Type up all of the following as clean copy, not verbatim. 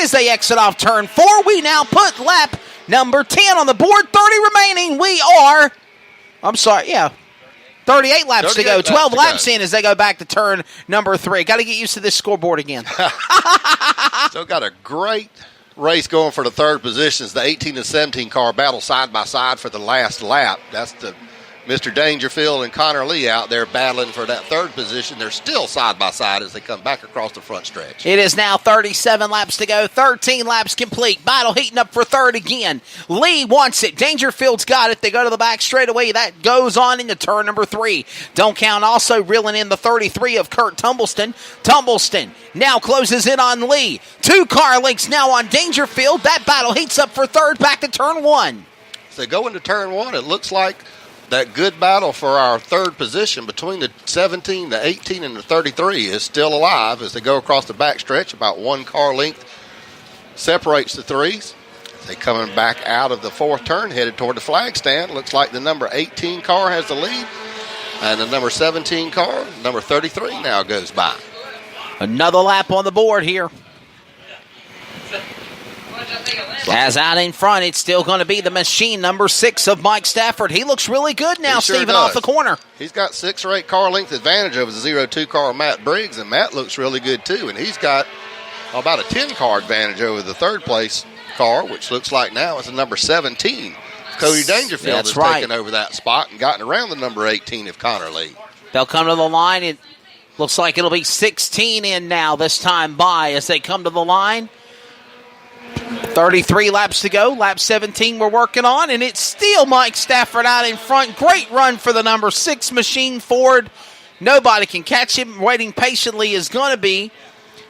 as they exit off turn 4. We now put lap number 10 on the board. 30 remaining. 38 laps to go. 12 laps in as they go back to turn number 3. Got to get used to this scoreboard again. Still got a great race going for the third positions. The 18 and 17 car battle side by side for the last lap. That's the Mr. Dangerfield and Connor Lee out there battling for that third position. They're still side by side as they come back across the front stretch. It is now 37 laps to go, 13 laps complete. Battle heating up for third again. Lee wants it. Dangerfield's got it. They go to the back straightaway. That goes on into turn number 3. Don't count also reeling in the 33 of Kurt Tumbleston. Tumbleston now closes in on Lee. 2 car lengths now on Dangerfield. That battle heats up for third back to turn 1. So go into turn 1. It looks like that good battle for our third position between the 17, the 18, and the 33 is still alive as they go across the backstretch. About 1 car length separates the threes. They coming back out of the 4th turn, headed toward the flag stand. Looks like the number 18 car has the lead, and the number 17 car, number 33, now goes by. Another lap on the board here. As out in front, it's still going to be the machine, number 6 of Mike Stafford. He looks really good now, Stephen, off the corner. He's got 6 or 8 car length advantage over the 0-2 car Matt Briggs, and Matt looks really good too. And he's got about a 10 car advantage over the third place car, which looks like now is the number 17. Cody Dangerfield has taken over that spot and gotten around the number 18 of Connor Lee. They'll come to the line. It looks like it'll be 16 in now this time by as they come to the line. 33 laps to go. Lap 17 we're working on, and it's still Mike Stafford out in front. Great run for the number 6 machine Ford. Nobody can catch him. Waiting patiently is going to be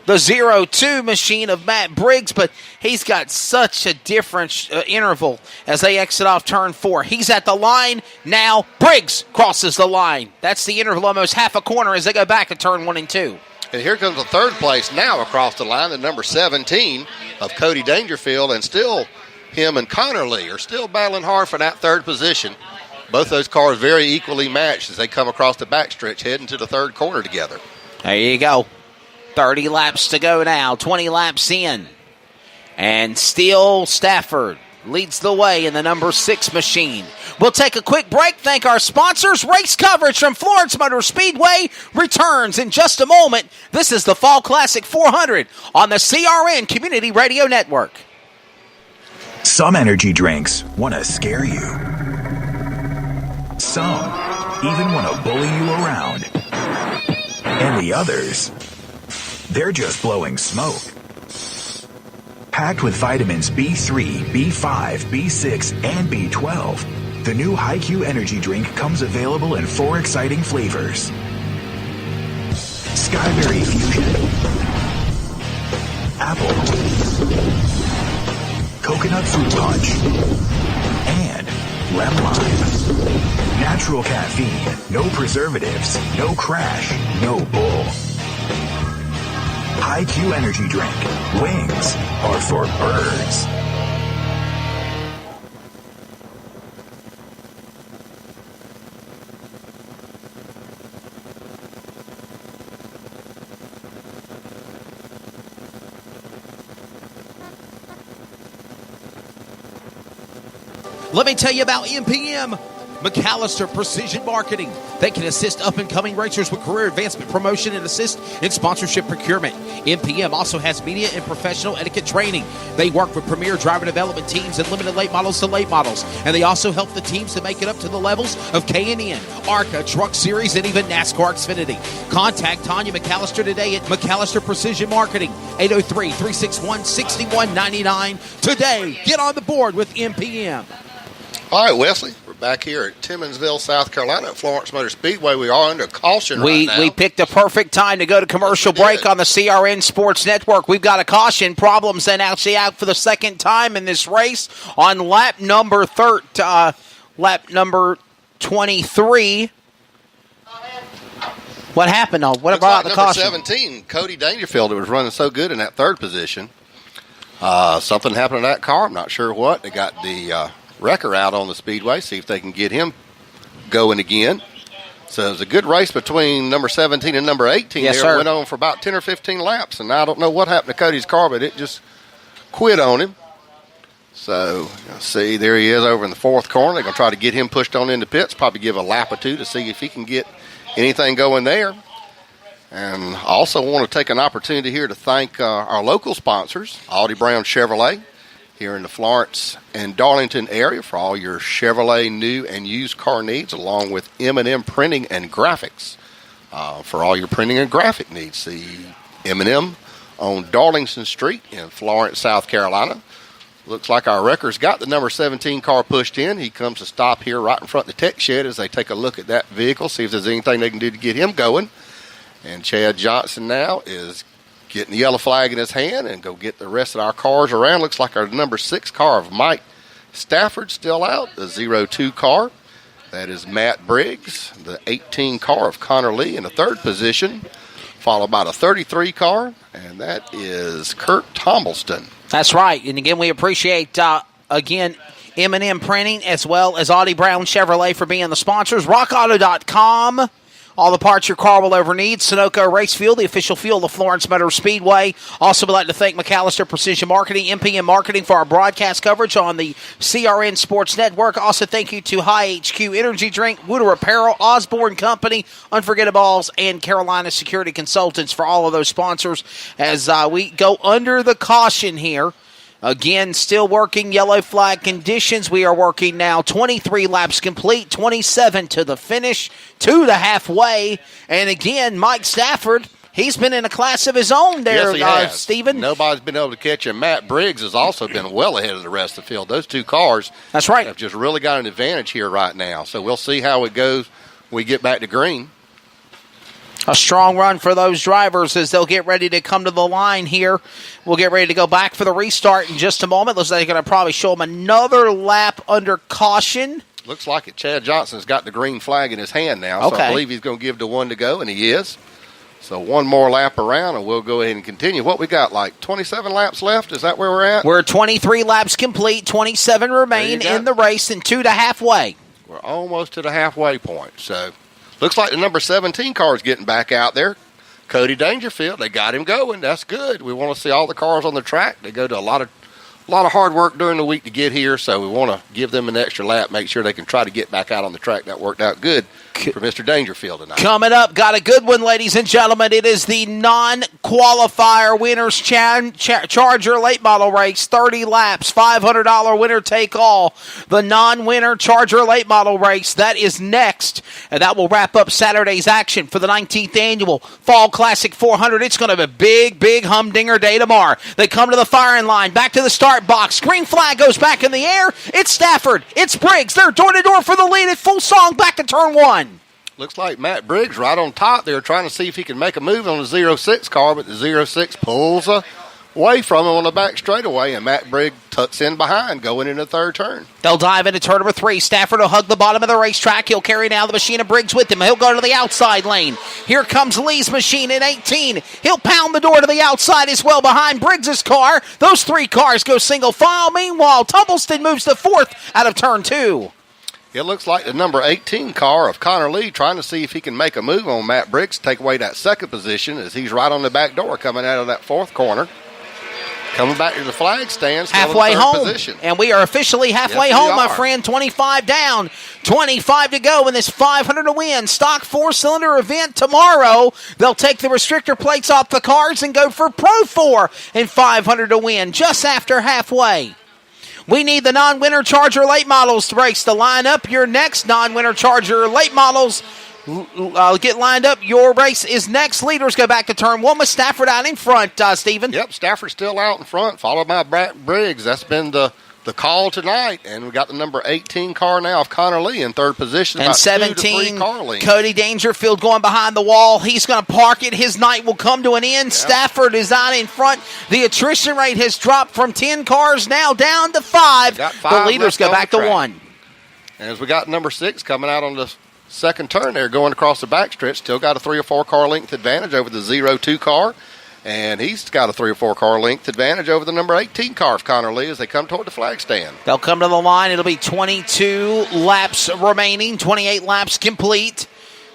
the 0-2 machine of Matt Briggs, but he's got such a different interval as they exit off turn 4. He's at the line now. Briggs crosses the line. That's the interval, almost half a corner as they go back to turn 1 and 2. And here comes the third place now across the line, the number 17 of Cody Dangerfield, and still him and Connor Lee are still battling hard for that third position. Both those cars very equally matched as they come across the backstretch heading to the third corner together. There you go. 30 laps to go now, 20 laps in. And still Stafford leads the way in the number 6 machine. We'll take a quick break, thank our sponsors. Race coverage from Florence Motor Speedway returns in just a moment. This is the Fall Classic 400 on the CRN Community Radio Network. Some energy drinks want to scare you. Some even want to bully you around. And the others, they're just blowing smoke. Packed with vitamins B3, B5, B6, and B12, the new HiQ energy drink comes available in 4 exciting flavors. Skyberry Fusion, Apple, Coconut Fruit Punch, and Lemon Lime. Natural caffeine, no preservatives, no crash, no bull. HiQ energy drink. Wings are for birds. Let me tell you about MPM. McAllister Precision Marketing. They can assist up-and-coming racers with career advancement, promotion, and assist in sponsorship procurement. MPM also has media and professional etiquette training. They work with premier driver development teams and limited late models to late models. And they also help the teams to make it up to the levels of K&N, ARCA, Truck Series, and even NASCAR Xfinity. Contact Tanya McAllister today at McAllister Precision Marketing, 803-361-6199. Today, get on the board with MPM. All right, Wesley, we're back here at Timminsville, South Carolina at Florence Motor Speedway. We are under caution right now. We picked a perfect time to go to commercial break on the CRN Sports Network. We've got a caution. Problems then actually out for the second time in this race on lap number 23. What happened? What about the caution? Number 17, Cody Dangerfield, who was running so good in that third position. Something happened to that car. I'm not sure what. They got the wrecker out on the speedway, see if they can get him going again. So it was a good race between number 17 and number 18. Yes, there. Sir. Went on for about 10 or 15 laps, and I don't know what happened to Cody's car, but it just quit on him. So, see, there he is over in the fourth corner. They're going to try to get him pushed on into pits, probably give a lap or two to see if he can get anything going there. And also want to take an opportunity here to thank our local sponsors, Audi Brown Chevrolet, here in the Florence and Darlington area for all your Chevrolet new and used car needs, along with M&M Printing and Graphics for all your printing and graphic needs. See M&M on Darlington Street in Florence, South Carolina. Looks like our wrecker's got the number 17 car pushed in. He comes to stop here right in front of the tech shed as they take a look at that vehicle, see if there's anything they can do to get him going. And Chad Johnson now is getting the yellow flag in his hand and go get the rest of our cars around. Looks like our number 6 car of Mike Stafford still out, the 02 car. That is Matt Briggs, the 18 car of Connor Lee in the third position, followed by the 33 car, and that is Kurt Tombleston. That's right. And again, we appreciate, M&M Printing as well as Audi Brown Chevrolet for being the sponsors. RockAuto.com. All the parts your car will ever need. Sunoco Race Fuel, the official fuel of the Florence Motor Speedway. Also, we'd like to thank McAllister Precision Marketing, MPM Marketing for our broadcast coverage on the CRN Sports Network. Also, thank you to High HQ Energy Drink, Wooder Apparel, Osborne Company, Unforgettables, and Carolina Security Consultants for all of those sponsors as we go under the caution here. Again, still working yellow flag conditions. We are working now 23 laps complete, 27 to the finish, 2 to halfway. And again, Mike Stafford, he's been in a class of his own there, yes, he has. Stephen. Nobody's been able to catch him. Matt Briggs has also been well ahead of the rest of the field. Those two cars That's right. have just really got an advantage here right now. So we'll see how it goes when we get back to green. A strong run for those drivers as they'll get ready to come to the line here. We'll get ready to go back for the restart in just a moment. Looks like they're going to probably show them another lap under caution. Looks like it. Chad Johnson's got the green flag in his hand now, so I believe he's going to give the one to go, and he is. So one more lap around, and we'll go ahead and continue. What we got, like 27 laps left? Is that where we're at? We're 23 laps complete, 27 remain in the race, and 2 to halfway. We're almost to the halfway point, so... Looks like the number 17 car is getting back out there. Cody Dangerfield, they got him going. That's good. We want to see all the cars on the track. They go to a lot of hard work during the week to get here, so we want to give them an extra lap, make sure they can try to get back out on the track. That worked out good for Mr. Dangerfield tonight. Coming up, got a good one, ladies and gentlemen. It is the non-qualifier winners Charger late model race, 30 laps, $500 winner take all. The non-winner Charger late model race, that is next, and that will wrap up Saturday's action for the 19th annual Fall Classic 400. It's going to be a big, big humdinger day tomorrow. They come to the firing line, back to the start box. Green flag goes back in the air. It's Stafford. It's Briggs. They're door-to-door for the lead at full song back to turn 1. Looks like Matt Briggs right on top there trying to see if he can make a move on the 06 car, but the 06 pulls away from him on the back straightaway, and Matt Briggs tucks in behind going into the third turn. They'll dive into turn number 3. Stafford will hug the bottom of the racetrack. He'll carry now the machine of Briggs with him. He'll go to the outside lane. Here comes Lee's machine in 18. He'll pound the door to the outside as well behind Briggs' car. Those 3 cars go single file. Meanwhile, Tumbleston moves to 4th out of turn 2. It looks like the number 18 car of Connor Lee trying to see if he can make a move on Matt Briggs, take away that second position as he's right on the back door coming out of that 4th corner. Coming back to the flag stand. Halfway home. Position. And we are officially halfway home, my friend. 25 down. 25 to go in this 500 to win. Stock 4-cylinder event tomorrow. They'll take the restrictor plates off the cars and go for Pro 4 and 500 to win just after halfway. We need the non-winner Charger late models to race to line up. Your next non-winner Charger late models get lined up. Your race is next. Leaders go back to turn 1 with Stafford out in front, Stephen. Yep, Stafford's still out in front, followed by Briggs. That's been the call tonight, and we got the number 18 car now of Connor Lee in third position. And 17, Cody Dangerfield going behind the wall. He's going to park it. His night will come to an end. Yep. Stafford is out in front. The attrition rate has dropped from 10 cars now down to 5. The leaders go back to 1. And as we got number 6 coming out on the second turn there, going across the backstretch, still got a 3 or 4 car length advantage over the 02 car. And he's got a 3 or 4 car length advantage over the number 18 car of Connor Lee as they come toward the flag stand. They'll come to the line. It'll be 22 laps remaining, 28 laps complete.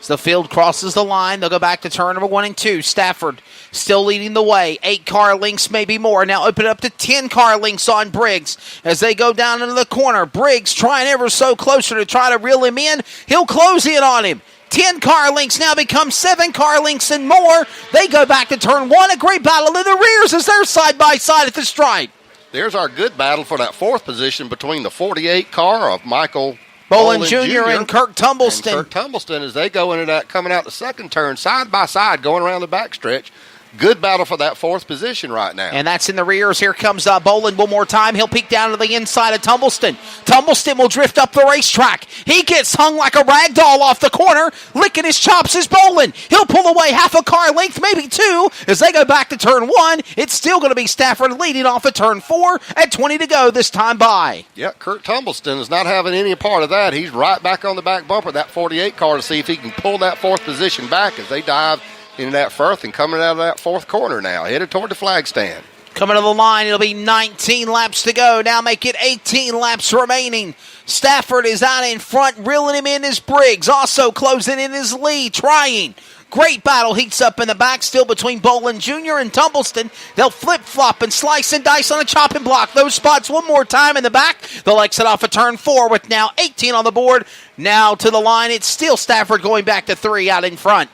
As the field crosses the line, they'll go back to turn number 1 and 2. Stafford still leading the way. 8 car lengths, maybe more. Now open up to 10 car lengths on Briggs as they go down into the corner. Briggs trying ever so closer to try to reel him in. He'll close in on him. 10 car lengths now become 7 car lengths and more. They go back to turn 1. A great battle in the rears as they're side by side at the stripe. There's our good battle for that 4th position between the 48 car of Michael Bolin Jr. and Kirk Tumbleston. And Kirk Tumbleston, as they go into that, coming out the second turn, side by side, going around the backstretch. Good battle for that 4th position right now. And that's in the rears. Here comes Bolin one more time. He'll peek down to the inside of Tumbleston. Tumbleston will drift up the racetrack. He gets hung like a rag doll off the corner. Licking his chops is Bolin. He'll pull away half a car length, maybe 2, as they go back to turn 1. It's still going to be Stafford leading off at turn 4 at 20 to go this time by. Yeah, Kirk Tumbleston is not having any part of that. He's right back on the back bumper, that 48 car, to see if he can pull that 4th position back as they dive into that 4th and coming out of that 4th corner now, headed toward the flag stand. Coming to the line, it'll be 19 laps to go. Now make it 18 laps remaining. Stafford is out in front, reeling him in as Briggs, also closing in his lead, trying. Great battle heats up in the back, still between Bolin Jr. and Tumbleston. They'll flip-flop and slice and dice on a chopping block. Those spots one more time in the back. They'll exit off a turn 4 with now 18 on the board. Now to the line, it's still Stafford going back to 3 out in front.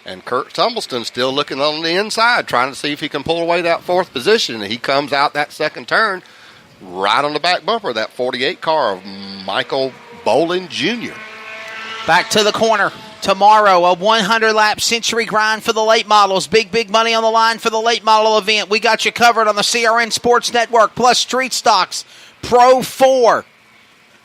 And Kirk Tumbleston still looking on the inside, trying to see if he can pull away that 4th position. And he comes out that second turn right on the back bumper, that 48 car of Michael Bolin Jr. Back to the corner. Tomorrow, a 100-lap century grind for the late models. Big money on the line for the late model event. We got you covered on the CRN Sports Network, plus Street Stocks, Pro 4,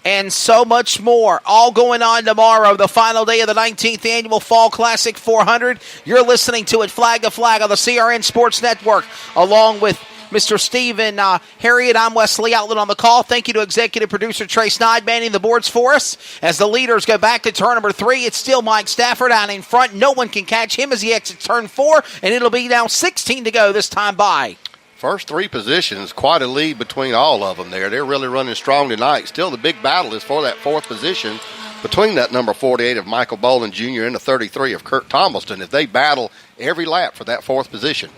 and so much more. All going on tomorrow, the final day of the 19th Annual Fall Classic 400. You're listening to it flag to flag on the CRN Sports Network, along with Mr. Stephen Harriet. I'm Wesley Outlet on the call. Thank you to executive producer Trey Snyde manning the boards for us. As the leaders go back to turn number 3, it's still Mike Stafford out in front. No one can catch him as he exits turn 4, and it'll be now 16 to go this time by. First 3 positions, quite a lead between all of them there. They're really running strong tonight. Still, the big battle is for that 4th position between that number 48 of Michael Bolin Jr. and the 33 of Kirk Tumbleston, as they battle every lap for that 4th position.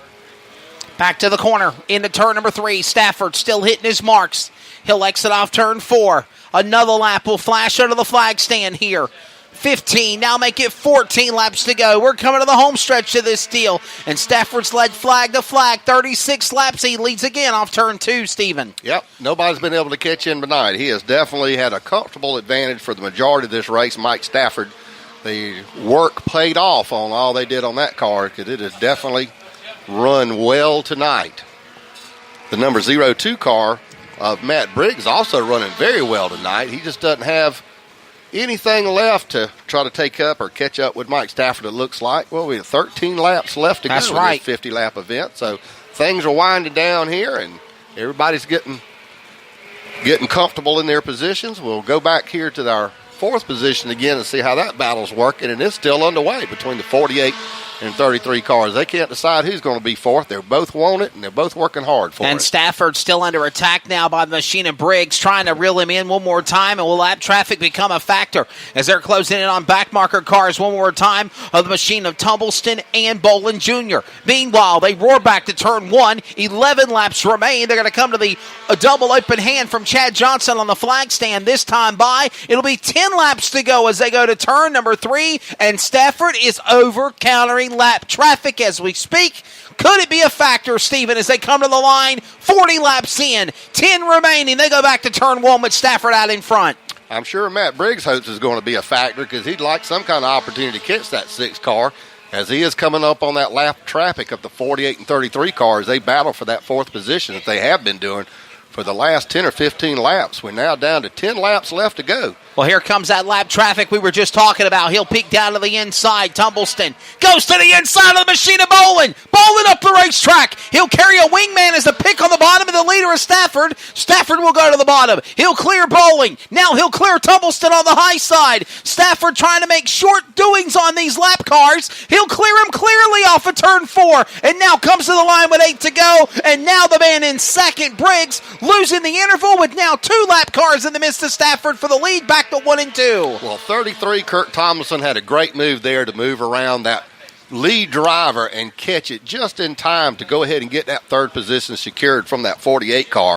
Back to the corner, into turn number 3. Stafford still hitting his marks. He'll exit off turn 4. Another lap will flash under the flag stand here. 15, now make it 14 laps to go. We're coming to the home stretch of this deal. And Stafford's led flag to flag. 36 laps, he leads again off turn 2, Stephen. Yep, nobody's been able to catch him tonight. He has definitely had a comfortable advantage for the majority of this race, Mike Stafford. The work paid off on all they did on that car, because it has definitely run well tonight. The number 02 car of Matt Briggs also running very well tonight. He just doesn't have anything left to try to take up or catch up with Mike Stafford, it looks like. Well, we have 13 laps left to go in this 50-lap event, so things are winding down here, and everybody's getting comfortable in their positions. We'll go back here to our 4th position again and see how that battle's working, and it's still underway between the 48 and 33 cars. They can't decide who's going to be 4th. They both want it, and they're both working hard for it. And Stafford still under attack now by the machine of Briggs, trying to reel him in one more time, and will lap traffic become a factor as they're closing in on backmarker cars one more time of the machine of Tumbleston and Bolin Jr. Meanwhile, they roar back to turn 1. 11 laps remain. They're going to come to a double open hand from Chad Johnson on the flag stand this time by. It'll be 10 laps to go as they go to turn number 3, and Stafford is over-countering lap traffic as we speak. Could it be a factor, Stephen, as they come to the line? 40 laps in, 10 remaining. They go back to turn 1 with Stafford out in front. I'm sure Matt Briggs hopes is going to be a factor, because he'd like some kind of opportunity to catch that 6th car, as he is coming up on that lap traffic of the 48 and 33 cars. They battle for that 4th position that they have been doing for the last 10 or 15 laps. We're now down to 10 laps left to go. Well, here comes that lap traffic we were just talking about. He'll peek down to the inside. Tumbleston goes to the inside of the machine of Bolin. Bolin up the racetrack. He'll carry a wingman as the pick on the bottom, and the leader of Stafford. Stafford will go to the bottom. He'll clear Bowling. Now he'll clear Tumbleston on the high side. Stafford trying to make short doings on these lap cars. He'll clear him clearly off of turn 4, and now comes to the line with 8 to go, and now the man in second, Briggs, losing the interval with now 2 lap cars in the midst of Stafford for the lead, back to 1 and 2. Well, 33, Kirk Tomlinson had a great move there to move around that lead driver and catch it just in time to go ahead and get that third position secured from that 48 car.